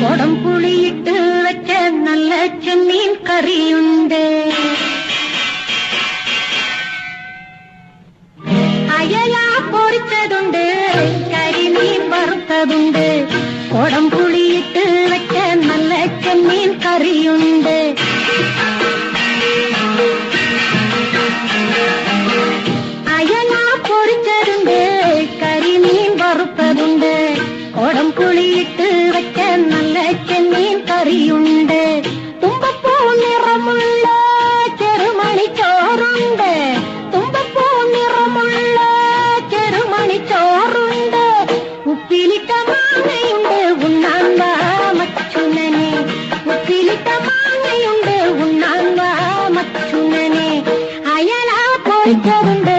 കൊടംപുളിയിട്ട് വെച്ച നല്ല ചെമ്മീൻ കറിയുണ്ട്. അയല പൊരിച്ചതുണ്ട്, കരിമീൻ വറുത്തതുണ്ട്. കൊടംപുളിയിട്ട് വെച്ച നല്ല ചെമ്മീൻ കറിയുണ്ട്. അയല പൊരിച്ചതുണ്ട്, കരിമീൻ വറുത്തതുണ്ട്. കൊടംപുളിയിട്ട് വെച്ച നല്ല ചെമ്മീൻ കറിയുണ്ട്. തുമ്പപ്പൂ നിറമുള്ള ചെറുമണിച്ചോറുണ്ട്. തുമ്പപ്പൂ നിറമുള്ള ചെറുമണിച്ചോറുണ്ട്. ഉപ്പിലിട്ട മാങ്ങയുണ്ട്, ഉണ്ണാൻ വാ മച്ചുനനെ. ഉപ്പിലിട്ട മാങ്ങയുണ്ട്, ഉണ്ണാൻ വാ മച്ചുനനെ. അയല പൊരിച്ചതുണ്ട്,